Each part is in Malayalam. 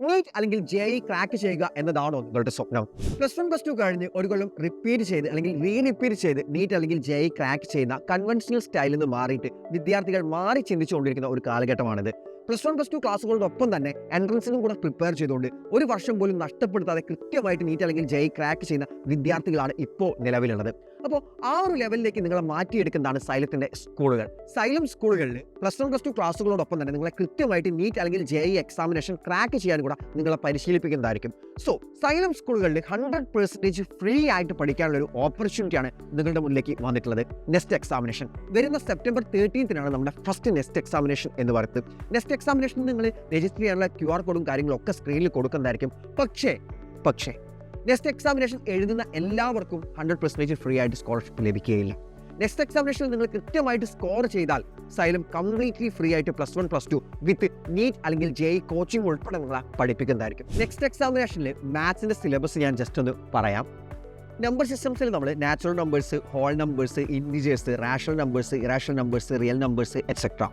നീറ്റ് അല്ലെങ്കിൽ JEE ക്രാക്ക് ചെയ്യുക എന്നതാണോ നിങ്ങളുടെ സ്വപ്നം? +1 +2 കഴിഞ്ഞ് ഒരു കൊല്ലം റിപ്പീറ്റ് ചെയ്ത് അല്ലെങ്കിൽ റിപ്പീറ്റ് ചെയ്ത് നീറ്റ് അല്ലെങ്കിൽ JEE ക്രാക്ക് ചെയ്യുന്ന കൺവെൻഷണൽ സ്റ്റൈലിൽ നിന്ന് മാറിയിട്ട് വിദ്യാർത്ഥികൾ മാറി ചിന്തിച്ചുകൊണ്ടിരിക്കുന്ന ഒരു കാലഘട്ടമാണിത്. +1 +2 ക്ലാസ്സുകളോടൊപ്പം തന്നെ എൻട്രൻസിനും കൂടെ പ്രിപ്പയർ ചെയ്തുകൊണ്ട് ഒരു വർഷം പോലും നഷ്ടപ്പെടുത്താതെ കൃത്യമായിട്ട് നീറ്റ് അല്ലെങ്കിൽ JEE ക്രാക്ക് ചെയ്യുന്ന വിദ്യാർത്ഥികളാണ് ഇപ്പോൾ നിലവിലുള്ളത്. അപ്പോൾ ആ ഒരു ലെവലിലേക്ക് നിങ്ങളെ മാറ്റിയെടുക്കുന്നതാണ് സൈലത്തിൻ്റെ സ്കൂളുകൾ. സൈലം സ്കൂളുകളിൽ +1 +2 ക്ലാസ്സുകളോടൊപ്പം തന്നെ നിങ്ങളെ കൃത്യമായിട്ട് നീറ്റ് അല്ലെങ്കിൽ JEE എക്സാമിനേഷൻ ക്രാക്ക് ചെയ്യാൻ കൂടെ നിങ്ങളെ പരിശീലിപ്പിക്കുന്നതായിരിക്കും. സോ സൈലം സ്കൂളുകളിൽ 100% ഫ്രീ ആയിട്ട് പഠിക്കാനുള്ള ഒരു ഓപ്പർച്യൂണിറ്റിയാണ് നിങ്ങളുടെ മുന്നിലേക്ക് വന്നിട്ടുള്ളത്. നെസ്റ്റ് എക്സാമിനേഷൻ വരുന്ന സെപ്റ്റംബർ 13 നമ്മുടെ ഫസ്റ്റ് നെസ്റ്റ് എക്സാമിനേഷൻ എന്ന് പറയുന്നത്. നെസ്റ്റ് എക്സാമിനേഷനിൽ നിങ്ങൾ രജിസ്റ്റർ ചെയ്യാനുള്ള QR കോഡും കാര്യങ്ങളും ഒക്കെ സ്ക്രീനിൽ കൊടുക്കുന്നതായിരിക്കും. പക്ഷേ നെക്സ്റ്റ് എക്സാമിനേഷൻ എഴുതുന്ന എല്ലാവർക്കും 100% ഫ്രീ ആയിട്ട് സ്കോളർഷിപ്പ് ലഭിക്കുകയില്ല. നെക്സ്റ്റ് എക്സാമിനേഷനിൽ നിങ്ങൾ കൃത്യമായിട്ട് സ്കോർ ചെയ്താൽ സൈലം കംപ്ലീറ്റ്ലി ഫ്രീ ആയിട്ട് +1 +2 വിത്ത് നീറ്റ് അല്ലെങ്കിൽ JEE കോച്ചിങ് ഉൾപ്പെടെ നിങ്ങളെ പഠിപ്പിക്കുന്നതായിരിക്കും. നെക്സ്റ്റ് എക്സാമിനേഷനിൽ മാത്സിൻ്റെ സിലബസ് ഞാൻ ജസ്റ്റ് ഒന്ന് പറയാം. നമ്പർ സിസ്റ്റംസിൽ നമ്മൾ natural numbers, whole numbers, integers, rational numbers, irrational numbers, real numbers etcetera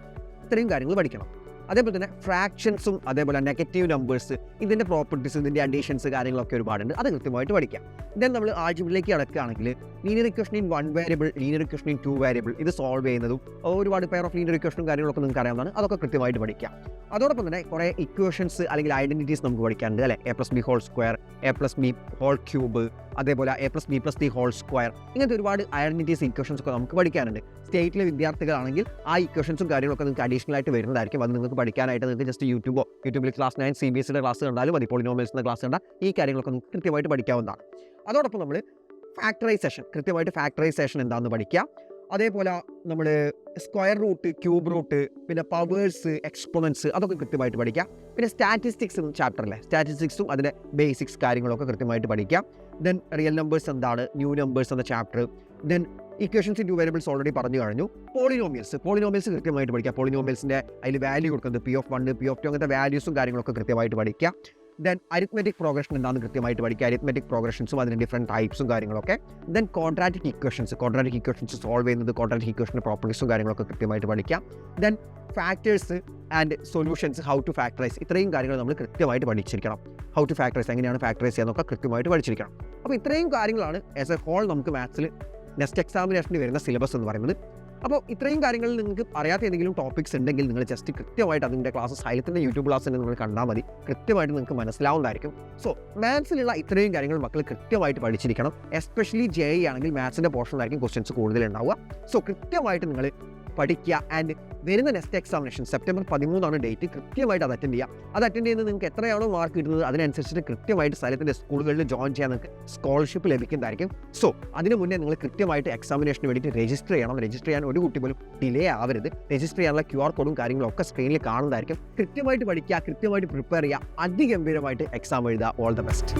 ഇത്രയും കാര്യങ്ങൾ പഠിക്കണം. അതേപോലെ തന്നെ ഫ്രാക്ഷൻസും അതേപോലെ നെഗറ്റീവ് നമ്പേഴ്സ്, ഇതിൻ്റെ പ്രോപ്പർട്ടീസ്, ഇതിൻ്റെ അഡീഷൻസ് കാര്യങ്ങളൊക്കെ ഒരുപാടുണ്ട്. അത് കൃത്യമായിട്ട് പഠിക്കാം. ദെൻ നമ്മൾ ആൾജിബ്രയിലേക്ക് കടക്കുകയാണെങ്കിൽ linear equation in 1 variable, linear equation in 2 variable ഇത് സോൾവ് ചെയ്യുന്നതും ഒരുപാട് പെയർ ഓഫ് ലീനിയർ ഇക്വേഷനും കാര്യങ്ങളൊക്കെ നിങ്ങൾക്ക് അറിയാവുന്നതാണ്. അതൊക്കെ കൃത്യമായിട്ട് പഠിക്കാം. അതോടൊപ്പം തന്നെ കുറേ ഇക്വേഷൻസ് അല്ലെങ്കിൽ ഐഡൻറ്റിറ്റീസ് നമുക്ക് പഠിക്കാനുണ്ട് അല്ലേ. A+B whole square, A+B whole cube, അതേപോലെ A+B+C ഹോൾ സ്ക്വയർ, ഇങ്ങനത്തെ ഒരുപാട് ഐഡൻറ്റിറ്റീസ് ഇക്വേഷൻസ് ഒക്കെ നമുക്ക് പഠിക്കാനുണ്ട്. സ്റ്റേറ്റിലെ വിദ്യാർത്ഥികളാണെങ്കിൽ ആ ഇക്വേഷൻസും കാര്യങ്ങളൊക്കെ നിങ്ങൾക്ക് അഡീഷണൽ ആയിട്ട് വരുന്നതായിരിക്കും. അത് നിങ്ങൾക്ക് പഠിക്കാനായിട്ട് നിങ്ങൾക്ക് ജസ്റ്റ് യൂട്യൂബിൽ ക്ലാസ് 9 CBSEയുടെ ക്ലാസ് കണ്ടാലും മതി. പോളിനോമിയൽസിൻ്റെ ക്ലാസ് കണ്ടാൽ ഈ കാര്യങ്ങളൊക്കെ നിങ്ങൾക്ക് കൃത്യമായിട്ട് പഠിക്കാവുന്നതാണ്. അതോടൊപ്പം നമ്മൾ കൃത്യമായിട്ട് ഫാക്ടറൈസേഷൻ എന്താണെന്ന് പഠിക്കുക. അതേപോലെ നമ്മൾ സ്ക്വയർ റൂട്ട്, ക്യൂബ് റൂട്ട്, പിന്നെ പവേഴ്സ്, എക്സ്പോണൻസ് അതൊക്കെ കൃത്യമായിട്ട് പഠിക്കുക. പിന്നെ സ്റ്റാറ്റിസ്റ്റിക്സ് ചാപ്റ്ററിലെ സ്റ്റാറ്റിസ്റ്റിക്സും അതിൻ്റെ ബേസിക്സ് കാര്യങ്ങളൊക്കെ കൃത്യമായിട്ട് പഠിക്കുക. ദെൻ റിയൽ നമ്പേഴ്സ് എന്താണ്, ന്യൂ നമ്പേഴ്സ് എന്ന chapter. Then equations in 2 variables already പറഞ്ഞു കഴിഞ്ഞു. പോളിനോമിയൽസ് കൃത്യമായിട്ട് പഠിക്കുക. പോളിനോമിയൽസിൻ്റെ അതിൽ വാല്യൂ കൊടുക്കുന്നത് P(1), P(2) അങ്ങനത്തെ വാല്യൂസും കാര്യങ്ങളൊക്കെ കൃത്യമായിട്ട് പഠിക്കുക. ദെൻ അരിത്മെറ്റിക് പ്രോഗ്രഷൻ എന്താണെന്ന് കൃത്യമായിട്ട് പഠിക്കുക. അരിത്മെറ്റിക് പ്രോഗ്രഷൻസും അതിൻ്റെ ഡിഫറെൻറ്റ് ടൈപ്സും കാര്യങ്ങളൊക്കെ. ദെൻ ക്വാഡ്രാറ്റിക് ഇക്വേഷൻസ് സോൾവ് ചെയ്യുന്നത്, ക്വാഡ്രാറ്റിക് ഇക്വേഷൻ്റെ പ്രോപ്പർട്ടീസും കാര്യങ്ങളൊക്കെ കൃത്യമായിട്ട് പഠിക്കുക. Then factors and solutions, how to factorize ഇത്രയും കാര്യങ്ങൾ നമ്മൾ കൃത്യമായിട്ട് പഠിച്ചിരിക്കണം. ഹൗ ടു ഫാക്ടറൈസ്, എങ്ങനെയാണ് ഫാക്ടറൈസ് ചെയ്യാന്നൊക്കെ കൃത്യമായിട്ട് പഠിച്ചിരിക്കണം. അപ്പോൾ ഇത്രയും കാര്യങ്ങളാണ് ആസ് എ ഹോൾ നമുക്ക് മാത്സിൽ നെക്സ്റ്റ് എക്സാമിനേഷന് വരുന്ന സിലബസ് എന്ന് പറയുന്നത്. അപ്പോൾ ഇത്രയും കാര്യങ്ങളിൽ നിങ്ങൾക്ക് അറിയാത്ത ഏതെങ്കിലും ടോപ്പിക്സ് ഉണ്ടെങ്കിൽ നിങ്ങൾ ജസ്റ്റ് കൃത്യമായിട്ട് അതിൻ്റെ ക്ലാസ് സൈലത്തിൻ്റെ യൂട്യൂബ് ക്ലാസ്സിൽ നിങ്ങൾ കണ്ടാൽ മതി. കൃത്യമായിട്ട് നിങ്ങൾക്ക് മനസ്സിലാവുന്നതായിരിക്കും. സോ മാത്സിലുള്ള ഇത്രയും കാര്യങ്ങൾ മക്കൾ കൃത്യമായിട്ട് പഠിച്ചിരിക്കണം. എസ്പെഷ്യലി JEE ആണെങ്കിൽ മാത്സിൻ്റെ പോർഷനിലായിരിക്കും ക്വസ്റ്റ്യൻസ് കൂടുതലുണ്ടാവുക. സോ കൃത്യമായിട്ട് നിങ്ങൾ പഠിക്കുക. ആൻഡ് വരുന്ന നെക്സ്റ്റ് എക്സാമിനേഷൻ സെപ്റ്റംബർ 13 ഡേറ്റ്. കൃത്യമായിട്ട് അത് അറ്റൻഡ് ചെയ്യുക. അത് അറ്റൻഡ് ചെയ്യുന്നത് നിങ്ങൾക്ക് എത്രയാണോ മാർക്ക് കിട്ടുന്നത് അതിനനുസരിച്ചിട്ട് കൃത്യമായിട്ട് സൈലത്തിൻ്റെ സ്കൂളുകളിൽ ജോയിൻ ചെയ്യാൻ നിങ്ങൾക്ക് സ്കോളർഷിപ്പ് ലഭിക്കുന്നതായിരിക്കും. സോ അതിന് മുന്നേ നിങ്ങൾ കൃത്യമായിട്ട് എക്സാമിനേഷന് വേണ്ടിയിട്ട് രജിസ്റ്റർ ചെയ്യണം. രജിസ്റ്റർ ചെയ്യാൻ ഒരു കുട്ടി പോലും ഡിലേ ആവരുത്. രജിസ്റ്റർ ചെയ്യാനുള്ള QR കോഡും കാര്യങ്ങളും ഒക്കെ സ്ക്രീനിൽ കാണുന്നതായിരിക്കും. കൃത്യമായിട്ട് പഠിക്കുക, കൃത്യമായിട്ട് പ്രിപ്പയർ ചെയ്യുക, അതിഗംഭീരമായിട്ട് എക്സാം എഴുതുക. All the best.